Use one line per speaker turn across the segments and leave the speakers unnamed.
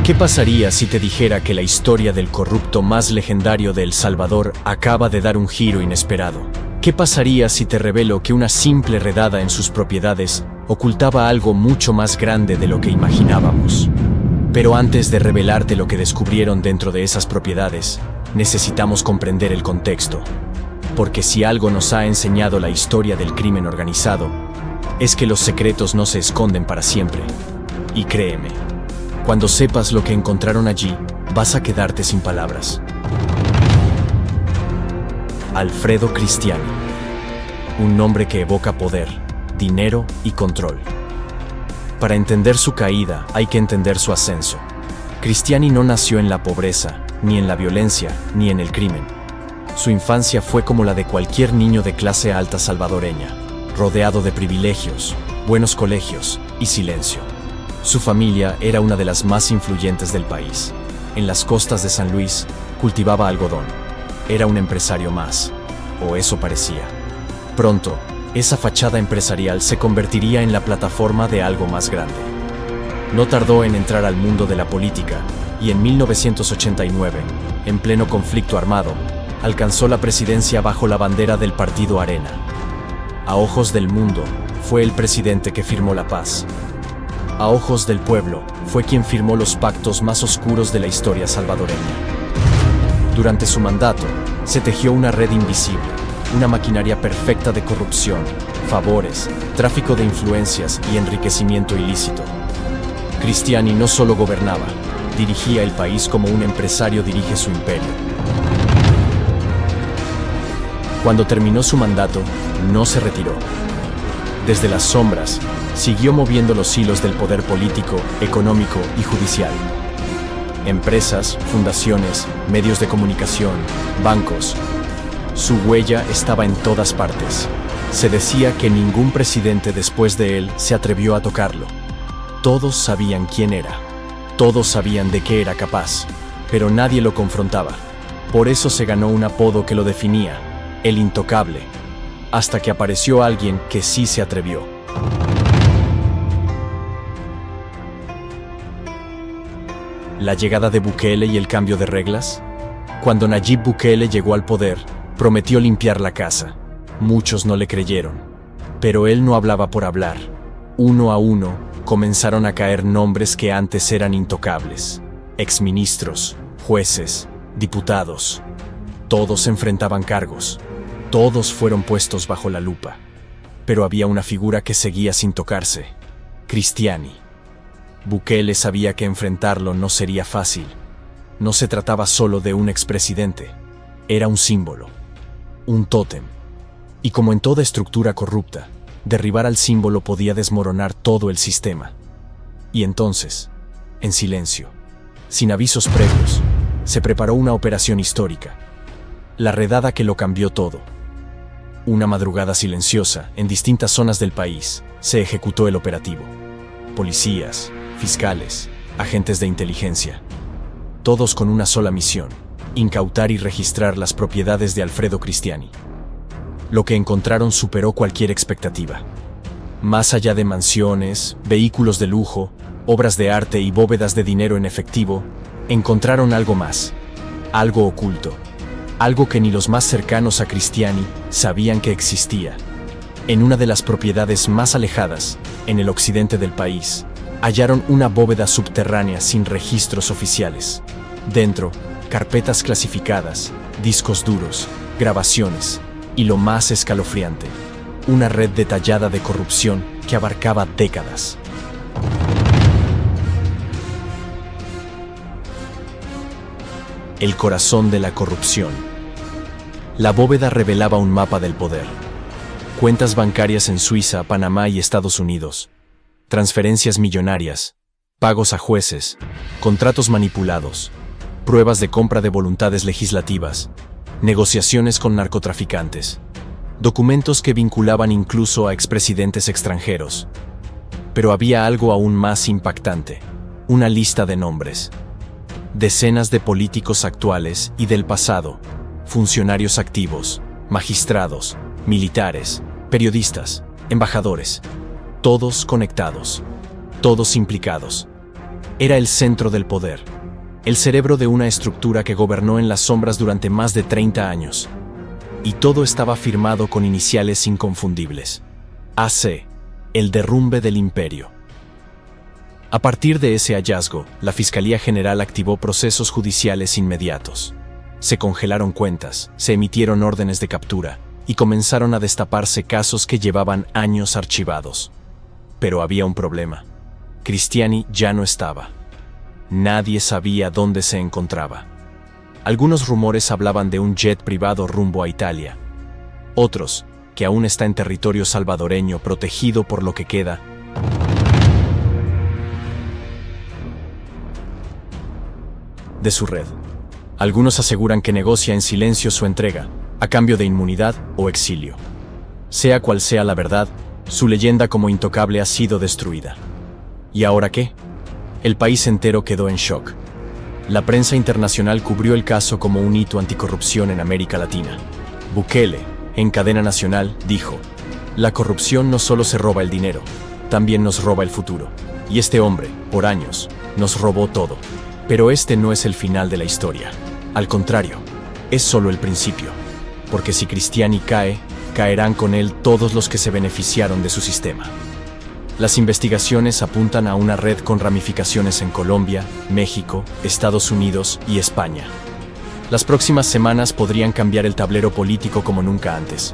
¿Qué pasaría si te dijera que la historia del corrupto más legendario de El Salvador acaba de dar un giro inesperado? ¿Qué pasaría si te revelo que una simple redada en sus propiedades ocultaba algo mucho más grande de lo que imaginábamos? Pero antes de revelarte lo que descubrieron dentro de esas propiedades, necesitamos comprender el contexto. Porque si algo nos ha enseñado la historia del crimen organizado, es que los secretos no se esconden para siempre. Y créeme, cuando sepas lo que encontraron allí, vas a quedarte sin palabras. Alfredo Cristiani. Un nombre que evoca poder, dinero y control. Para entender su caída, hay que entender su ascenso. Cristiani no nació en la pobreza, ni en la violencia, ni en el crimen. Su infancia fue como la de cualquier niño de clase alta salvadoreña, rodeado de privilegios, buenos colegios y silencio. Su familia era una de las más influyentes del país. En las costas de San Luis, cultivaba algodón. Era un empresario más, o eso parecía. Pronto, esa fachada empresarial se convertiría en la plataforma de algo más grande. No tardó en entrar al mundo de la política, y en 1989, en pleno conflicto armado, alcanzó la presidencia bajo la bandera del partido Arena. A ojos del mundo, fue el presidente que firmó la paz. A ojos del pueblo, fue quien firmó los pactos más oscuros de la historia salvadoreña. Durante su mandato, se tejió una red invisible, una maquinaria perfecta de corrupción, favores, tráfico de influencias y enriquecimiento ilícito. Cristiani no solo gobernaba, dirigía el país como un empresario dirige su imperio. Cuando terminó su mandato, no se retiró. Desde las sombras, siguió moviendo los hilos del poder político, económico y judicial. Empresas, fundaciones, medios de comunicación, bancos. Su huella estaba en todas partes. Se decía que ningún presidente después de él se atrevió a tocarlo. Todos sabían quién era. Todos sabían de qué era capaz, pero nadie lo confrontaba. Por eso se ganó un apodo que lo definía, el intocable, hasta que apareció alguien que sí se atrevió. ¿La llegada de Bukele y el cambio de reglas? Cuando Nayib Bukele llegó al poder, prometió limpiar la casa. Muchos no le creyeron. Pero él no hablaba por hablar. Uno a uno, comenzaron a caer nombres que antes eran intocables. Exministros, jueces, diputados. Todos enfrentaban cargos. Todos fueron puestos bajo la lupa. Pero había una figura que seguía sin tocarse: Cristiani. Bukele sabía que enfrentarlo no sería fácil. No se trataba solo de un expresidente. Era un símbolo, un tótem. Y como en toda estructura corrupta, derribar al símbolo podía desmoronar todo el sistema. Y entonces, en silencio, sin avisos previos, se preparó una operación histórica. La redada que lo cambió todo. Una madrugada silenciosa, en distintas zonas del país, se ejecutó el operativo. Policías, fiscales, agentes de inteligencia, todos con una sola misión: incautar y registrar las propiedades de Alfredo Cristiani. Lo que encontraron superó cualquier expectativa. Más allá de mansiones, vehículos de lujo, obras de arte y bóvedas de dinero en efectivo, encontraron algo más, algo oculto, algo que ni los más cercanos a Cristiani sabían que existía. En una de las propiedades más alejadas, en el occidente del país, hallaron una bóveda subterránea sin registros oficiales. Dentro, carpetas clasificadas, discos duros, grabaciones y, lo más escalofriante, una red detallada de corrupción que abarcaba décadas. El corazón de la corrupción. La bóveda revelaba un mapa del poder. Cuentas bancarias en Suiza, Panamá y Estados Unidos. Transferencias millonarias, pagos a jueces, contratos manipulados, pruebas de compra de voluntades legislativas, negociaciones con narcotraficantes, documentos que vinculaban incluso a expresidentes extranjeros. Pero había algo aún más impactante: una lista de nombres. Decenas de políticos actuales y del pasado, funcionarios activos, magistrados, militares, periodistas, embajadores. Todos conectados, todos implicados. Era el centro del poder, el cerebro de una estructura que gobernó en las sombras durante más de 30 años. Y todo estaba firmado con iniciales inconfundibles. AC, el derrumbe del imperio. A partir de ese hallazgo, la Fiscalía General activó procesos judiciales inmediatos. Se congelaron cuentas, se emitieron órdenes de captura y comenzaron a destaparse casos que llevaban años archivados. Pero había un problema. Cristiani ya no estaba. Nadie sabía dónde se encontraba. Algunos rumores hablaban de un jet privado rumbo a Italia. Otros, que aún está en territorio salvadoreño protegido por lo que queda de su red. Algunos aseguran que negocia en silencio su entrega, a cambio de inmunidad o exilio. Sea cual sea la verdad, su leyenda como intocable ha sido destruida. ¿Y ahora qué? El país entero quedó en shock. La prensa internacional cubrió el caso como un hito anticorrupción en América Latina. Bukele, en cadena nacional, dijo: "La corrupción no solo se roba el dinero, también nos roba el futuro. Y este hombre, por años, nos robó todo". Pero este no es el final de la historia. Al contrario, es solo el principio. Porque si Cristiani cae, caerán con él todos los que se beneficiaron de su sistema. Las investigaciones apuntan a una red con ramificaciones en Colombia, México, Estados Unidos y España. Las próximas semanas podrían cambiar el tablero político como nunca antes.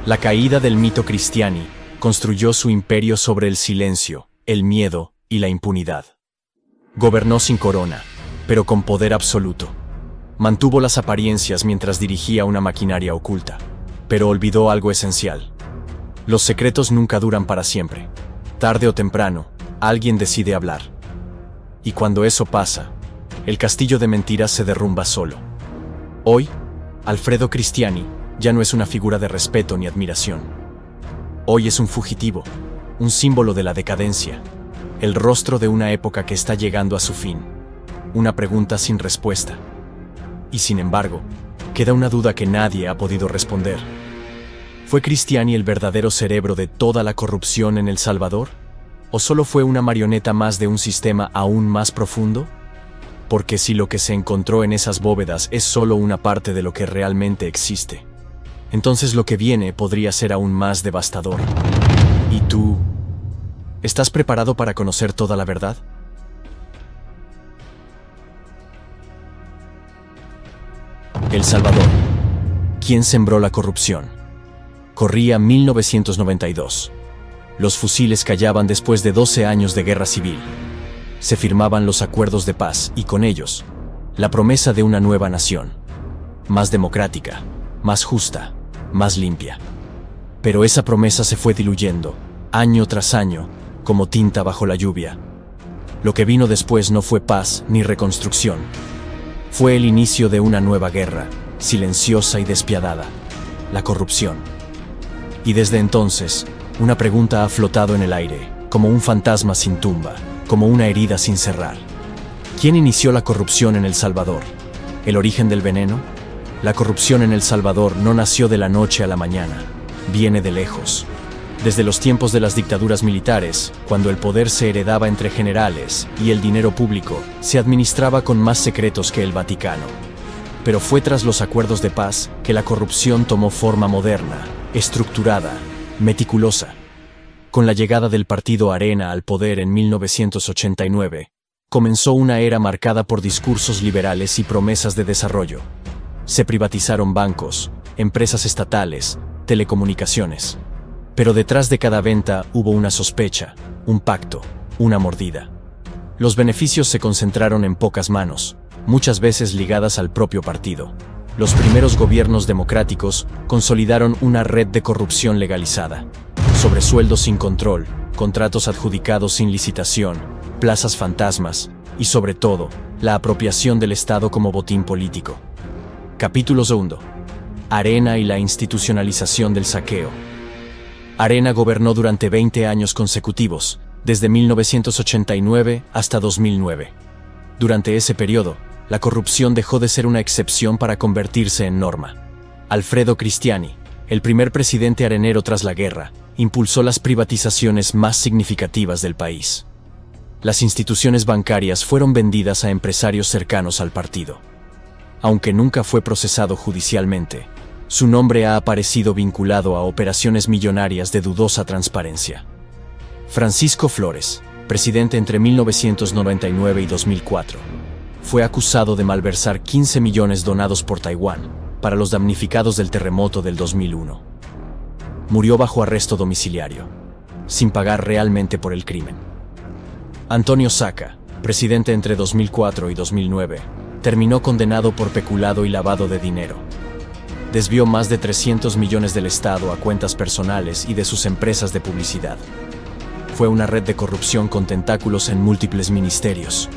La caída del mito Cristiani construyó su imperio sobre el silencio, el miedo y la impunidad. Gobernó sin corona, pero con poder absoluto. Mantuvo las apariencias mientras dirigía una maquinaria oculta, pero olvidó algo esencial. Los secretos nunca duran para siempre. Tarde o temprano, alguien decide hablar. Y cuando eso pasa, el castillo de mentiras se derrumba solo. Hoy, Alfredo Cristiani ya no es una figura de respeto ni admiración. Hoy es un fugitivo, un símbolo de la decadencia, el rostro de una época que está llegando a su fin, una pregunta sin respuesta. Y sin embargo, queda una duda que nadie ha podido responder. ¿Fue Cristiani el verdadero cerebro de toda la corrupción en El Salvador? ¿O solo fue una marioneta más de un sistema aún más profundo? Porque si lo que se encontró en esas bóvedas es solo una parte de lo que realmente existe, entonces lo que viene podría ser aún más devastador. ¿Y tú? ¿Estás preparado para conocer toda la verdad? El Salvador. ¿Quién sembró la corrupción? Corría 1992. Los fusiles callaban después de 12 años de guerra civil. Se firmaban los acuerdos de paz y con ellos, la promesa de una nueva nación. Más democrática, más justa, más limpia. Pero esa promesa se fue diluyendo, año tras año, como tinta bajo la lluvia. Lo que vino después no fue paz ni reconstrucción. Fue el inicio de una nueva guerra, silenciosa y despiadada: la corrupción. Y desde entonces, una pregunta ha flotado en el aire, como un fantasma sin tumba, como una herida sin cerrar. ¿Quién inició la corrupción en El Salvador? ¿El origen del veneno? La corrupción en El Salvador no nació de la noche a la mañana, viene de lejos. Desde los tiempos de las dictaduras militares, cuando el poder se heredaba entre generales y el dinero público se administraba con más secretos que el Vaticano. Pero fue tras los acuerdos de paz que la corrupción tomó forma moderna, estructurada, meticulosa. Con la llegada del partido Arena al poder en 1989, comenzó una era marcada por discursos liberales y promesas de desarrollo. Se privatizaron bancos, empresas estatales, telecomunicaciones. Pero detrás de cada venta hubo una sospecha, un pacto, una mordida. Los beneficios se concentraron en pocas manos, muchas veces ligadas al propio partido. Los primeros gobiernos democráticos consolidaron una red de corrupción legalizada. Sobresueldos sin control, contratos adjudicados sin licitación, plazas fantasmas y, sobre todo, la apropiación del Estado como botín político. Capítulo 2. Arena y la institucionalización del saqueo. Arena gobernó durante 20 años consecutivos, desde 1989 hasta 2009. Durante ese periodo, la corrupción dejó de ser una excepción para convertirse en norma. Alfredo Cristiani, el primer presidente arenero tras la guerra, impulsó las privatizaciones más significativas del país. Las instituciones bancarias fueron vendidas a empresarios cercanos al partido. Aunque nunca fue procesado judicialmente, su nombre ha aparecido vinculado a operaciones millonarias de dudosa transparencia. Francisco Flores, presidente entre 1999 y 2004, fue acusado de malversar 15 millones donados por Taiwán para los damnificados del terremoto del 2001. Murió bajo arresto domiciliario, sin pagar realmente por el crimen. Antonio Saca, presidente entre 2004 y 2009, terminó condenado por peculado y lavado de dinero. Desvió más de 300 millones del Estado a cuentas personales y de sus empresas de publicidad. Fue una red de corrupción con tentáculos en múltiples ministerios.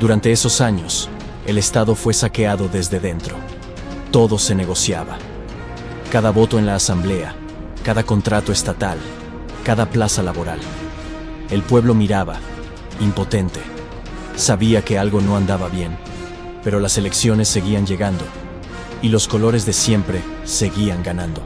Durante esos años, el Estado fue saqueado desde dentro. Todo se negociaba. Cada voto en la asamblea, cada contrato estatal, cada plaza laboral. El pueblo miraba, impotente. Sabía que algo no andaba bien, pero las elecciones seguían llegando y los colores de siempre seguían ganando.